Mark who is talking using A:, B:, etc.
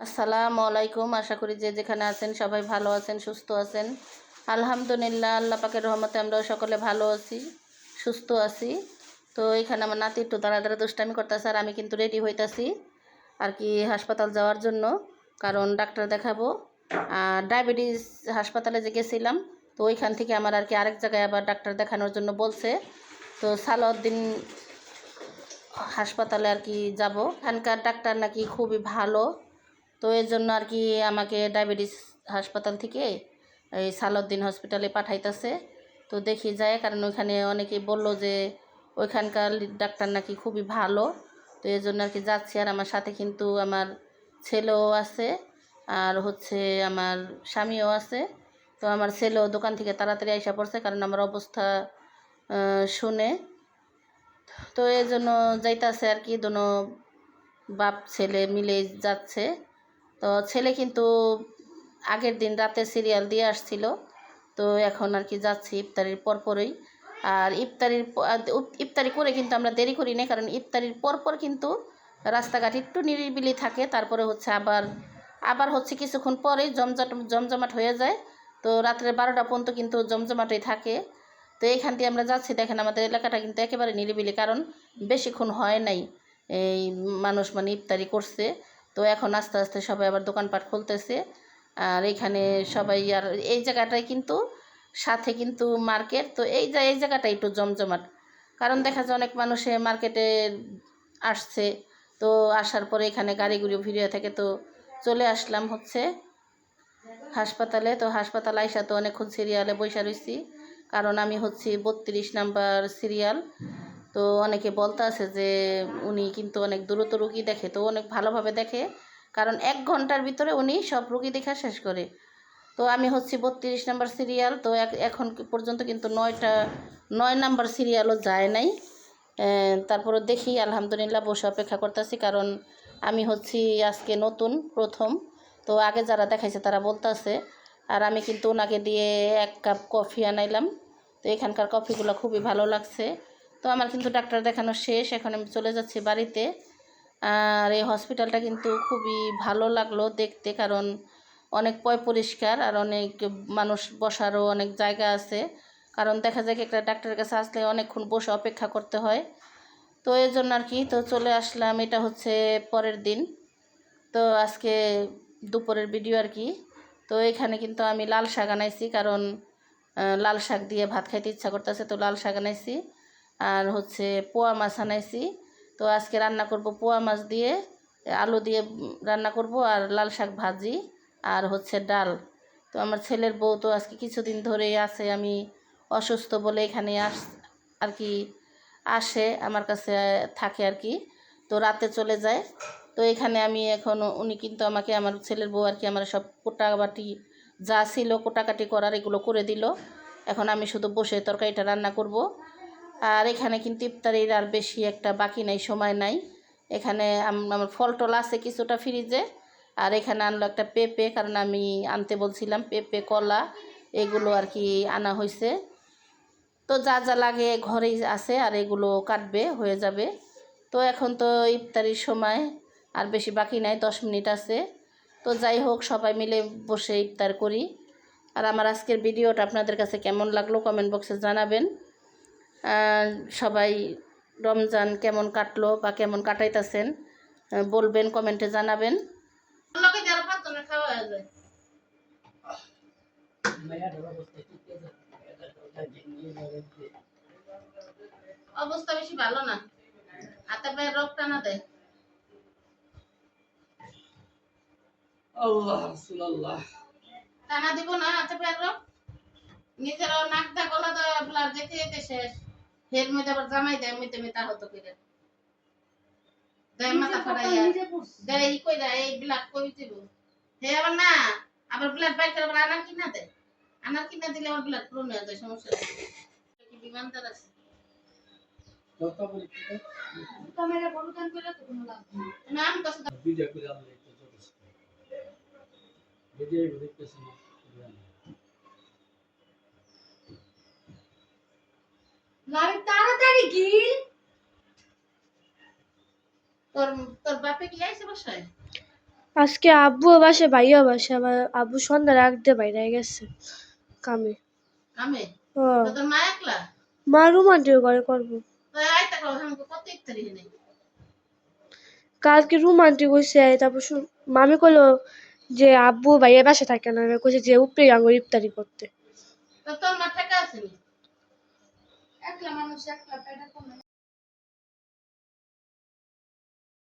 A: আসসালামু আলাইকুম। আশা করি যে যেখানে আছেন সবাই ভালো আছেন, সুস্থ আছেন। আলহামদুলিল্লাহ, আল্লাহ পাকের রহমতে আমরাও সকলে ভালো আছি, সুস্থ আছি। তো এখানে আমার নাতি একটু দাঁড়া দাঁড়া দুষ্টামি করতেছে, আর আমি কিন্তু রেডি হইতাছি আর কি হাসপাতাল যাওয়ার জন্য, কারণ ডাক্তার দেখাবো। ডায়াবেটিস হাসপাতালে যে গেছিলাম, তো ওইখান থেকে আমার আর কি আরেক জায়গায় আবার ডাক্তার দেখানোর জন্য বলছে। তো সালাউদ্দিন হাসপাতালে আর কি যাব। এখানকার ডাক্তার নাকি খুবই ভালো। তো এর জন্য আর কি আমাকে ডায়াবেটিস হাসপাতাল থেকে এই সালাউদ্দিন হসপিটালে পাঠাইতেছে। তো দেখি যায়, কারণ ওইখানে অনেকেই বলল যে ওইখানকার ডাক্তার নাকি খুবই ভালো। তো এর জন্য আর কি যাচ্ছি। আর আমার সাথে কিন্তু আমার ছেলেও আছে, আর হচ্ছে আমার স্বামীও আছে। তো আমার ছেলেও দোকান থেকে তাড়াতাড়ি আইসা পড়ছে, কারণ আমার অবস্থা শুনে। তো এই জন্য যাইতাছে আর কি, দোনো বাপ ছেলে মিলে যাচ্ছে। তো ছেলে কিন্তু আগের দিন রাতে সিরিয়াল দিয়ে আসছিল। তো এখন আর কি যাচ্ছি ইফতারির পরপরই। আর ইফতারি করে কিন্তু আমরা দেরি করি না, কারণ ইফতারির পরপর কিন্তু রাস্তাঘাট একটু নিরিবিলি থাকে। তারপরে হচ্ছে আবার আবার হচ্ছে কিছুক্ষণ পরেই জমজমাট হয়ে যায়। তো রাত্রে 12টা পর্যন্ত কিন্তু জমজমাটই থাকে। তো এইখান দিয়ে আমরা যাচ্ছি, দেখেন আমাদের এলাকাটা কিন্তু একেবারে নিরিবিলি, কারণ বেশিক্ষণ হয় নাই এই মানুষ মানে ইফতারি করছে। তো এখন আস্তে আস্তে সবাই আবার দোকানপাট খুলতেছে। আর এখানে সবাই, আর এই জায়গাটায় কিন্তু সাথে কিন্তু মার্কেট। তো এই জায়গাটা একটু জমজমাট, কারণ দেখা যায় অনেক মানুষে মার্কেটে আসছে। তো আসার পরে এখানে গাড়িগুড়ি ভিড় থেকে, তো চলে আসলাম হচ্ছে হাসপাতালে। তো হাসপাতাল আইসা তো অনেকক্ষণ সিরিয়ালে বসে রয়েছি, কারণ আমি হচ্ছি 32 নাম্বার সিরিয়াল। তো অনেকে বলতে আছে যে উনি কিন্তু অনেক দ্রুত রুগী দেখে, তো অনেক ভালোভাবে দেখে, কারণ 1 ঘন্টার ভিতরে উনি সব রুগী দেখা শেষ করে। তো আমি হচ্ছি 32 নাম্বার সিরিয়াল। তো এখন পর্যন্ত কিন্তু 9 নাম্বার সিরিয়ালও যায় নাই। তারপরে দেখি, আলহামদুলিল্লাহ বসে অপেক্ষা করতেছি, কারণ আমি হচ্ছি আজকে নতুন প্রথম। তো আগে যারা দেখাইছে তারা বলতেছে। আর আমি কিন্তু ওনাকে দিয়ে 1 কাপ কফি আনাইলাম। তো এখানকার কফিগুলো খুবই ভালো লাগছে। তো আমার কিন্তু ডাক্তার দেখানো শেষ, এখন আমি চলে যাচ্ছি বাড়িতে। আর এই হসপিটালটা কিন্তু খুবই ভালো লাগলো দেখতে, কারণ অনেক পরিষ্কার, আর অনেক মানুষ বসারও অনেক জায়গা আছে। কারণ দেখা যায় কি একটা ডাক্তারের কাছে আসলে অনেকক্ষণ বসে অপেক্ষা করতে হয়। তো এর জন্য আর কি তো চলে আসলাম। এটা হচ্ছে পরের দিন, তো আজকে দুপুরের ভিডিও আর কি। তো এখানে কিন্তু আমি লাল শাক আনাইছি, কারণ লাল শাক দিয়ে ভাত খাইতে ইচ্ছা করতেছে। তো লাল শাক আনাইছি, আর হচ্ছে পোয়া মাছ আনাইছি। তো আজকে রান্না করব পোয়া মাছ দিয়ে, আলু দিয়ে রান্না করব, আর লাল শাক ভাজি, আর হচ্ছে ডাল। তো আমার ছেলের বউ তো আজকে কিছুদিন ধরেই আছে, আমি অসুস্থ বলে এখানে আর কি আসে আমার কাছে থাকে আর কি। তো রাতে চলে যায়। তো এখানে আমি এখন উনি কিন্তু আমাকে, আমার ছেলের বউ আর কি, আমার সব কোটাবাটি যা ছিল কোটাকাটি করার এগুলো করে দিল। এখন আমি শুধু বসে তরকারিটা রান্না করব। আর এখানে কিন্তু ইফতারির আর বেশি একটা বাকি নাই, সময় নাই। এখানে আমার ফল টল আছে কিছুটা ফ্রিজে। আর এখানে আনলো একটা পেঁপে, কারণ আমি আনতে বলছিলাম, পেঁপে কলা এগুলো আর কি আনা হয়েছে। তো যা যা লাগে ঘরেই আছে, আর এগুলো কাটবে হয়ে যাবে। তো এখন তো ইফতারির সময়, আর বেশি বাকি নাই, 10 মিনিট আছে। তো যাই হোক, সবাই মিলে বসে ইফতার করি। আর আমার আজকের ভিডিওটা আপনাদের কাছে কেমন লাগলো কমেন্ট বক্সে জানাবেন। সবাই রমজান কেমন কাটলো বা কেমন কাটাইতেছেন বলবেন, কমেন্টে জানাবেন। অবস্থা বেশি ভালো না, হাতে পায়ে রোগ টানা দেয়। আল্লাহ রাসূলুল্লাহ টানা দিব না, হাতে পায়ে রোগ নিজেরাও নাক দা গলা দা ব্লাড যেতে যেতে শেষ। হের মধ্যে আবার জামাই দেয় মিতে মিতা হতো করে দেয় মাথা ফাটাইয়া দেয় ই কইরা এই ব্লাড কই দিব। হে আবার না, আবার ব্লাড বাইর করে আবার আনার কিনা দিলে আমার ব্লাড পূরণ হয়ে যায়, সমস্যা নেই। কি বিমানদার আছে কথা বলি ক্যামেরা বড় কান করে তো কোনো লাভ নেই। না আমি কথা ভিডিও করে আমি ভিডিও দেখতেছি না। লাইভ তাড়াতাড়ি গিল। তোর তোর বাপে কি আইছে বাসায়?
B: আজকে আব্বু বাসে ভাইয়া বাসে, আবার আব্বু সন্ধ্যা রাখতে বাইরে গেছে কামে।
A: কামে
B: ও
A: তো তোর মা একলা
B: মা রুমান্টিও করে করবো।
A: তো আইতা কও আমাকে কত ইফতারি নেই
B: কালকে রুমান্টিক হয়েছে, তারপর মামি কইলো যে আব্বু ভাইয়া বাসা থাকে না, কইছে যে উপরে আঙুর ইফতারি করতে।
A: তো তোর মা টাকা আছে নি একলা মানুষ একলা পেটে কমে